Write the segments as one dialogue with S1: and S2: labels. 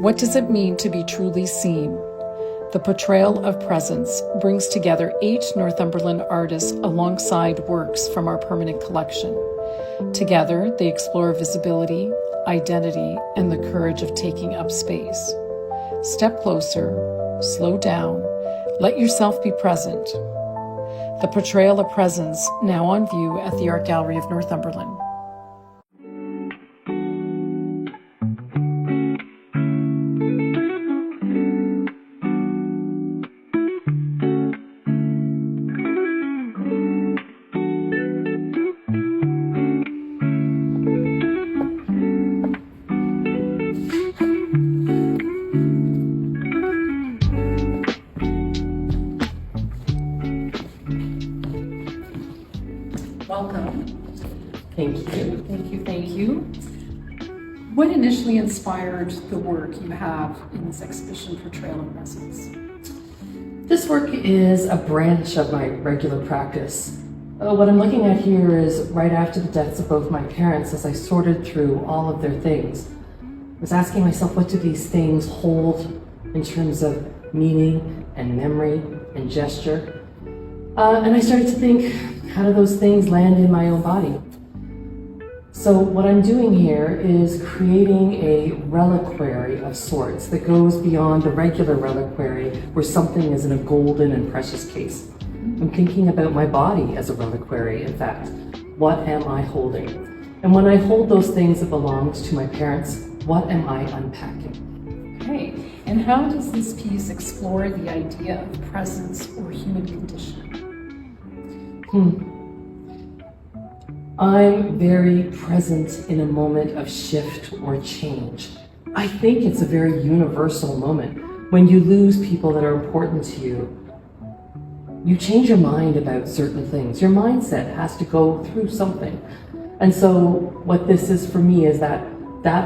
S1: What does it mean to be truly seen? The Portrayal of Presence brings together 8 Northumberland artists alongside works from our permanent collection. Together, they explore visibility, identity, and the courage of taking up space. Step closer, slow down, let yourself be present. The Portrayal of Presence, now on view at the Art Gallery of Northumberland. Welcome.
S2: Thank you.
S1: Thank you. What initially inspired the work you have in this exhibition, Portrayal of Presence?
S2: This work is a branch of my regular practice. What I'm looking at here is right after the deaths of both my parents, as I sorted through all of their things. I was asking myself, what do these things hold in terms of meaning and memory and gesture? And I started to think, how do those things land in my own body? So what I'm doing here is creating a reliquary of sorts that goes beyond the regular reliquary where something is in a golden and precious case. I'm thinking about my body as a reliquary, in fact. What am I holding? And when I hold those things that belonged to my parents, what am I unpacking?
S1: Okay, and how does this piece explore the idea of presence or human condition?
S2: I'm very present in a moment of shift or change. I think it's a very universal moment. When you lose people that are important to you, you change your mind about certain things. Your mindset has to go through something. And so what this is for me is that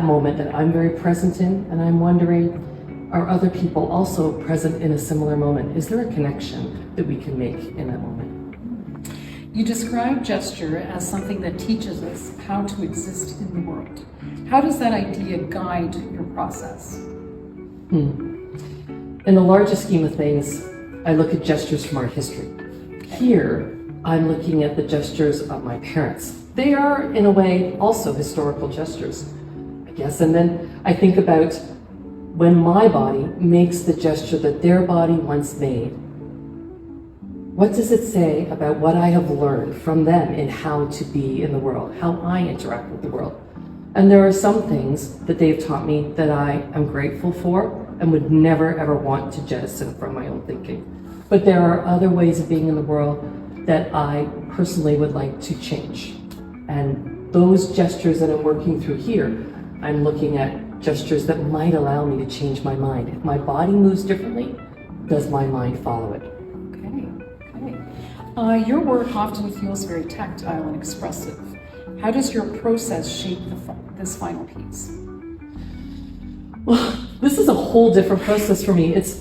S2: moment that I'm very present in, and I'm wondering, are other people also present in a similar moment? Is there a connection that we can make in that moment?
S1: You describe gesture as something that teaches us how to exist in the world. How does that idea guide your process?
S2: In the larger scheme of things, I look at gestures from art history. Here, I'm looking at the gestures of my parents. They are, in a way, also historical gestures, I guess. And then I think about when my body makes the gesture that their body once made. What does it say about what I have learned from them in how to be in the world, how I interact with the world? And there are some things that they've taught me that I am grateful for and would never ever want to jettison from my own thinking. But there are other ways of being in the world that I personally would like to change. And those gestures that I'm working through here, I'm looking at gestures that might allow me to change my mind. If my body moves differently, does my mind follow it?
S1: Your work often feels very tactile and expressive. How does your process shape this final piece?
S2: Well, this is a whole different process for me. It's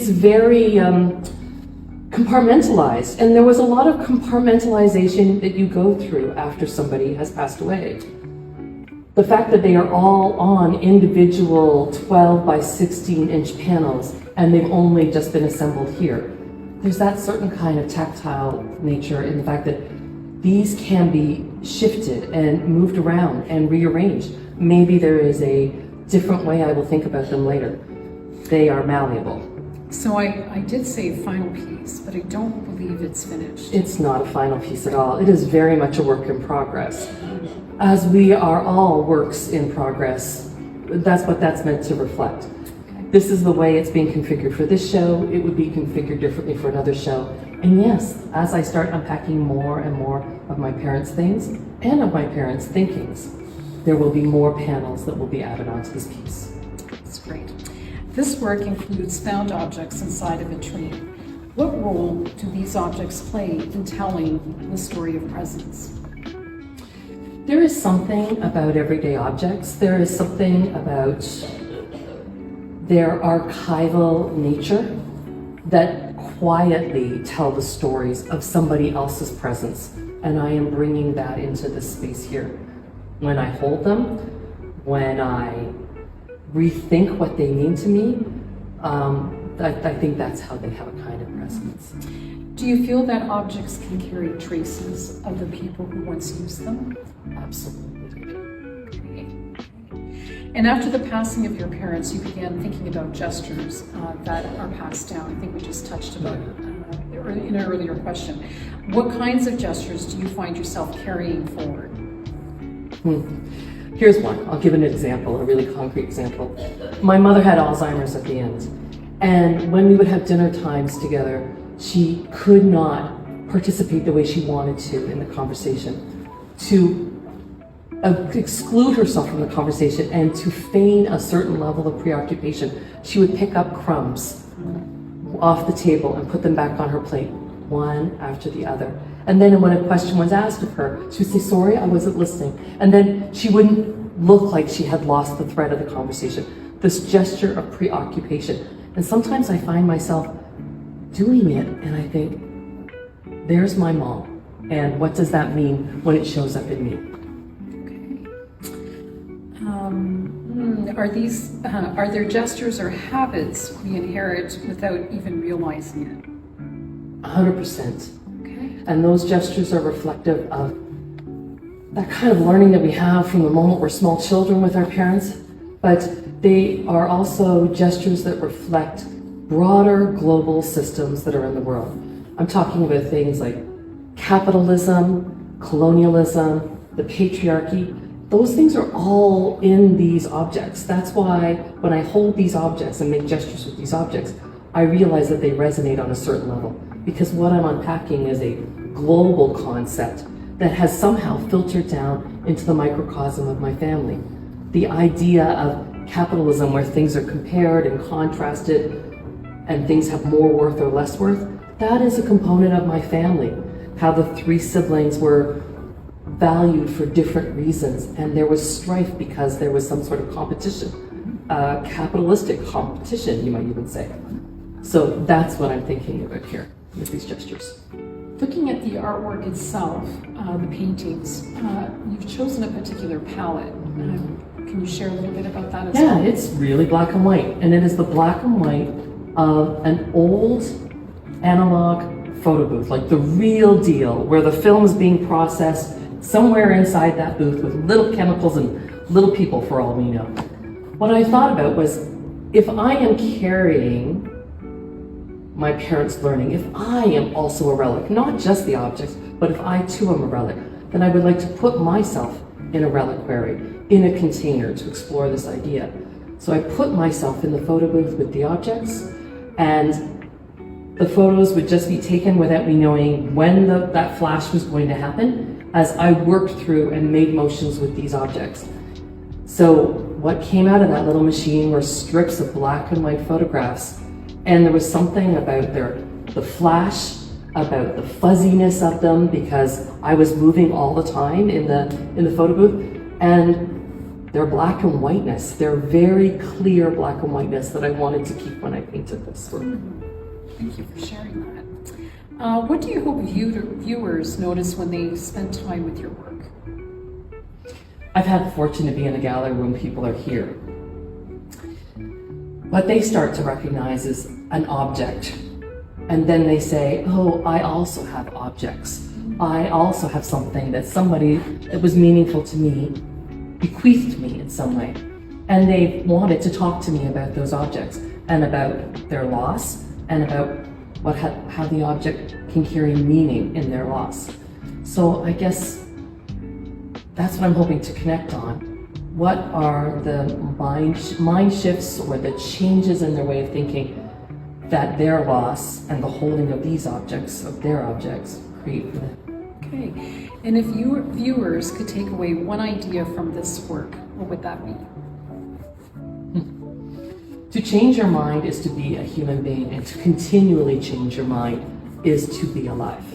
S2: very compartmentalized, and there was a lot of compartmentalization that you go through after somebody has passed away. The fact that they are all on individual 12 by 16 inch panels and they've only just been assembled here. There's that certain kind of tactile nature in the fact that these can be shifted and moved around and rearranged. Maybe there is a different way I will think about them later. They are malleable.
S1: So I did say final piece, but I don't believe it's finished.
S2: It's not a final piece at all. It is very much a work in progress. As we are all works in progress, that's what that's meant to reflect. This is the way it's being configured for this show. It would be configured differently for another show. And yes, as I start unpacking more and more of my parents' things and of my parents' thinkings, there will be more panels that will be added onto this piece.
S1: That's great. This work includes found objects inside of a tree. What role do these objects play in telling the story of presence?
S2: There is something about everyday objects. There is something about their archival nature that quietly tell the stories of somebody else's presence. And I am bringing that into this space here. When I hold them, when I rethink what they mean to me, I think that's how they have a kind of presence.
S1: Do you feel that objects can carry traces of the people who once used them?
S2: Absolutely.
S1: Okay. And after the passing of your parents, you began thinking about gestures that are passed down. I think we just touched about in an earlier question. What kinds of gestures do you find yourself carrying forward?
S2: Here's one. I'll give an example, a really concrete example. My mother had Alzheimer's at the end, and when we would have dinner times together, she could not participate the way she wanted to in the conversation. To exclude herself from the conversation and to feign a certain level of preoccupation, she would pick up crumbs off the table and put them back on her plate, one after the other. And then when a question was asked of her, she would say, sorry, I wasn't listening. And then she wouldn't look like she had lost the thread of the conversation. This gesture of preoccupation. And sometimes I find myself doing it and I think, there's my mom. And what does that mean when it shows up in me?
S1: Are there gestures or habits we inherit without even realizing it?
S2: 100%.
S1: Okay.
S2: And those gestures are reflective of that kind of learning that we have from the moment we're small children with our parents, but they are also gestures that reflect broader global systems that are in the world. I'm talking about things like capitalism, colonialism, the patriarchy. Those things are all in these objects. That's why when I hold these objects and make gestures with these objects, I realize that they resonate on a certain level. Because what I'm unpacking is a global concept that has somehow filtered down into the microcosm of my family. The idea of capitalism where things are compared and contrasted and things have more worth or less worth, that is a component of my family. How the three siblings were valued for different reasons, and there was strife because there was some sort of competition, capitalistic competition, you might even say. So that's what I'm thinking about here with these gestures.
S1: Looking at the artwork itself, the paintings, you've chosen a particular palette. Can you share a little bit about that as well?
S2: Yeah, it's really black and white, and it is the black and white of an old analog photo booth, like the real deal, where the film is being processed somewhere inside that booth with little chemicals and little people for all we know. What I thought about was, if I am carrying my parents' learning, if I am also a relic, not just the objects, but if I too am a relic, then I would like to put myself in a reliquary, in a container to explore this idea. So I put myself in the photo booth with the objects, and the photos would just be taken without me knowing when that flash was going to happen, as I worked through and made motions with these objects. So what came out of that little machine were strips of black and white photographs, and there was something about the flash, about the fuzziness of them, because I was moving all the time in the photo booth, and their black and whiteness, their very clear black and whiteness that I wanted to keep when I painted this work.
S1: Thank you for sharing that. What do you hope viewers notice when they spend time with your work?
S2: I've had the fortune to be in a gallery when people are here. What they start to recognize is an object. And then they say, oh, I also have objects. I also have something that somebody that was meaningful to me bequeathed me in some way. And they wanted to talk to me about those objects and about their loss and about how the object can carry meaning in their loss. So I guess that's what I'm hoping to connect on. What are the mind shifts or the changes in their way of thinking that their loss and the holding of these objects, of their objects, create for them?
S1: Okay, and if viewers could take away one idea from this work, what would that be?
S2: To change your mind is to be a human being, and to continually change your mind is to be alive.